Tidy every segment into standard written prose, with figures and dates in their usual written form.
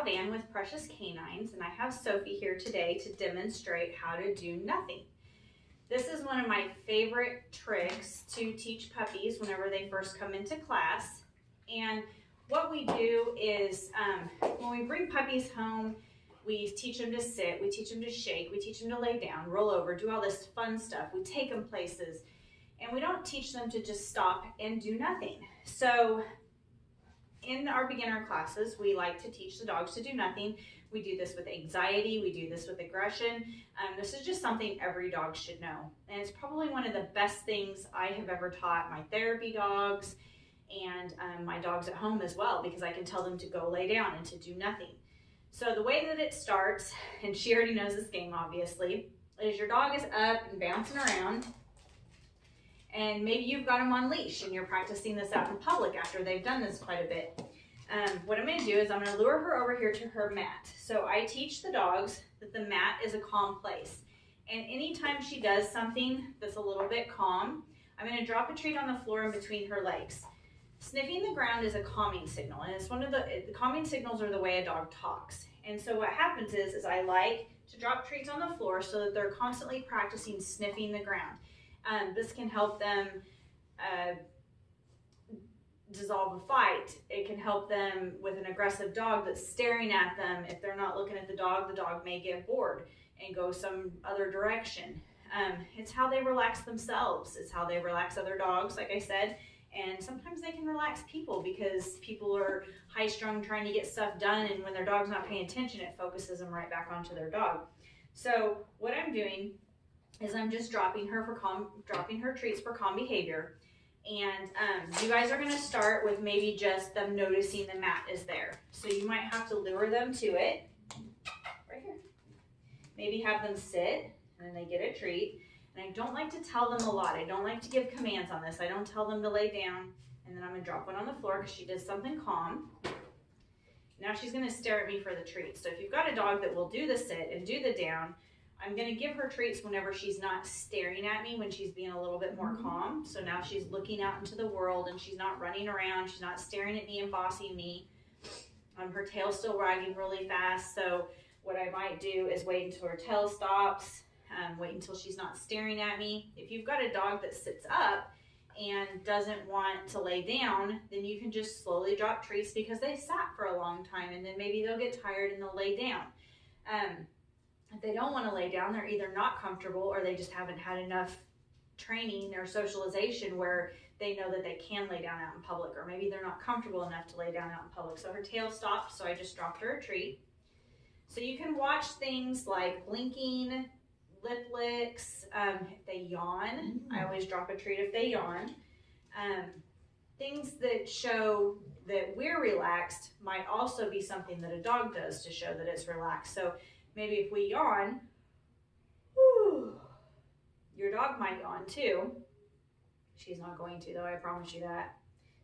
Gal Van with Precious Canines, and I have Sophie here today to demonstrate how to do nothing. This is one of my favorite tricks to teach puppies whenever they first come into class. And what we do is when we bring puppies home, we teach them to sit, we teach them to shake, we teach them to lay down, roll over, do all this fun stuff. We take them places, and we don't teach them to just stop and do nothing. So in our beginner classes, we like to teach the dogs to do nothing. We do this with anxiety, we do this with aggression. This is just something every dog should know. And it's probably one of the best things I have ever taught my therapy dogs and my dogs at home as well, because I can tell them to go lay down and to do nothing. So the way that it starts, and she already knows this game obviously, is your dog is up and bouncing around, and maybe you've got them on leash and you're practicing this out in public after they've done this quite a bit. What I'm going to do is I'm going to lure her over here to her mat. So I teach the dogs that the mat is a calm place. And anytime she does something that's a little bit calm, I'm going to drop a treat on the floor in between her legs. Sniffing the ground is a calming signal, and it's one of the calming signals are the way a dog talks. And so what happens is I like to drop treats on the floor so that they're constantly practicing sniffing the ground. This can help them dissolve a fight. It can help them with an aggressive dog that's staring at them. If they're not looking at the dog may get bored and go some other direction. It's how they relax themselves. It's how they relax other dogs, like I said. And sometimes they can relax people because people are high-strung trying to get stuff done, and when their dog's not paying attention, it focuses them right back onto their dog. So what I'm doing is I'm just dropping her treats for calm behavior. And you guys are going to start with maybe just them noticing the mat is there. So you might have to lure them to it, right here. Maybe have them sit, and then they get a treat. And I don't like to tell them a lot. I don't like to give commands on this. I don't tell them to lay down, and then I'm going to drop one on the floor because she did something calm. Now she's going to stare at me for the treat. So if you've got a dog that will do the sit and do the down, I'm going to give her treats whenever she's not staring at me, when she's being a little bit more calm. So now she's looking out into the world and she's not running around. She's not staring at me and bossing me. Her tail's still wagging really fast. So what I might do is wait until her tail stops, wait until she's not staring at me. If you've got a dog that sits up and doesn't want to lay down, then you can just slowly drop treats because they sat for a long time, and then maybe they'll get tired and they'll lay down. If they don't want to lay down, they're either not comfortable or they just haven't had enough training or socialization where they know that they can lay down out in public, or maybe they're not comfortable enough to lay down out in public. So her tail stopped, so I just dropped her a treat. So you can watch things like blinking, lip licks, if they yawn. I always drop a treat if they yawn. Things that show that we're relaxed might also be something that a dog does to show that it's relaxed. So maybe if we yawn, your dog might yawn too. She's not going to though, I promise you that.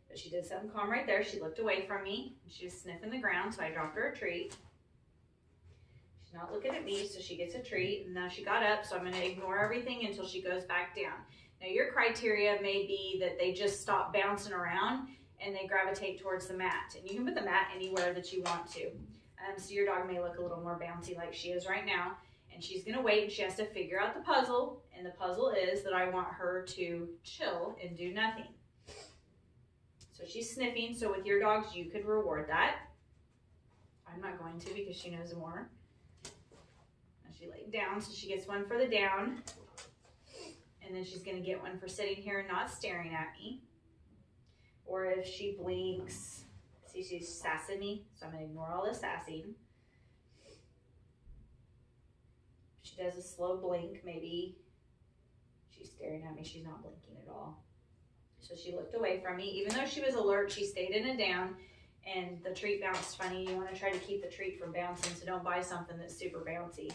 But she did something calm right there. She looked away from me. She was sniffing the ground, so I dropped her a treat. She's not looking at me, so she gets a treat. And now she got up, so I'm going to ignore everything until she goes back down. Now your criteria may be that they just stop bouncing around and they gravitate towards the mat. And you can put the mat anywhere that you want to. So your dog may look a little more bouncy like she is right now. And she's going to wait, and she has to figure out the puzzle. And the puzzle is that I want her to chill and do nothing. So she's sniffing. So with your dogs, you could reward that. I'm not going to because she knows more. Now she laid down, so she gets one for the down. And then she's going to get one for sitting here and not staring at me. Or if she blinks, see, she's sassing me, so I'm going to ignore all the sassing. If she does a slow blink, maybe she's staring at me, she's not blinking at all. So she looked away from me. Even though she was alert, she stayed in a down, and the treat bounced funny. You want to try to keep the treat from bouncing, so don't buy something that's super bouncy.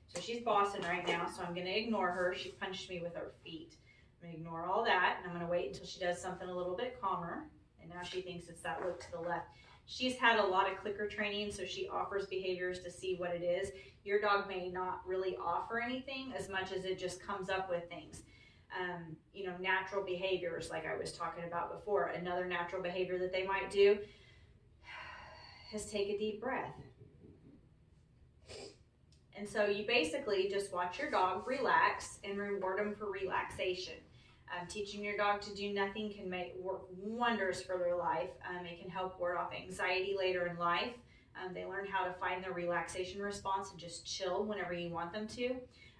So she's bossing right now, so I'm going to ignore her. She punched me with her feet. I'm going to ignore all that, and I'm going to wait until she does something a little bit calmer. And now she thinks it's that look to the left. She's had a lot of clicker training, so she offers behaviors to see what it is. Your dog may not really offer anything as much as it just comes up with things. Natural behaviors like I was talking about before. Another natural behavior that they might do is take a deep breath. And so you basically just watch your dog relax and reward them for relaxation. Teaching your dog to do nothing can work wonders for their life. It can help ward off anxiety later in life. They learn how to find their relaxation response and just chill whenever you want them to.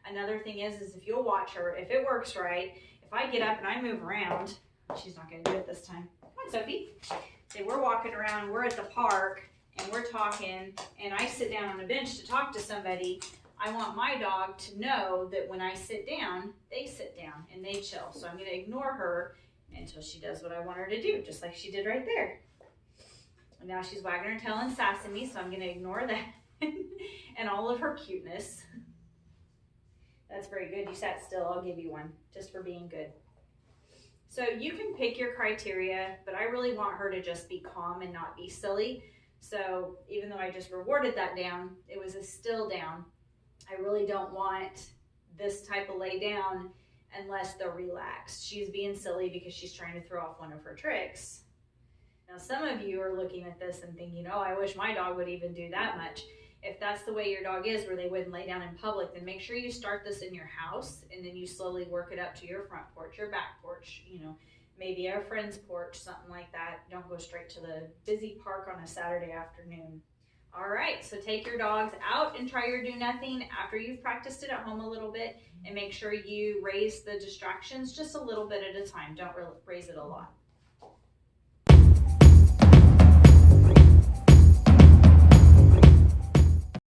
Another thing is if you'll watch her, if it works right, if I get up and I move around, she's not going to do it this time. Come on, Sophie. Say we're walking around, we're at the park, and we're talking, and I sit down on a bench to talk to somebody. I want my dog to know that when I sit down, they sit down and they chill. So I'm going to ignore her until she does what I want her to do, just like she did right there. And now she's wagging her tail and sassing me, so I'm going to ignore that and all of her cuteness. That's very good. You sat still. I'll give you one just for being good. So you can pick your criteria, but I really want her to just be calm and not be silly. So even though I just rewarded that down, it was a still down. I really don't want this type of lay down unless they're relaxed. She's being silly because she's trying to throw off one of her tricks. Now some of you are looking at this and thinking, oh, I wish my dog would even do that much. If that's the way your dog is, where they wouldn't lay down in public, then make sure you start this in your house and then you slowly work it up to your front porch, your back porch, maybe a friend's porch, something like that. Don't go straight to the busy park on a Saturday afternoon. All right, so take your dogs out and try your do nothing after you've practiced it at home a little bit, and make sure you raise the distractions just a little bit at a time. Don't raise it a lot.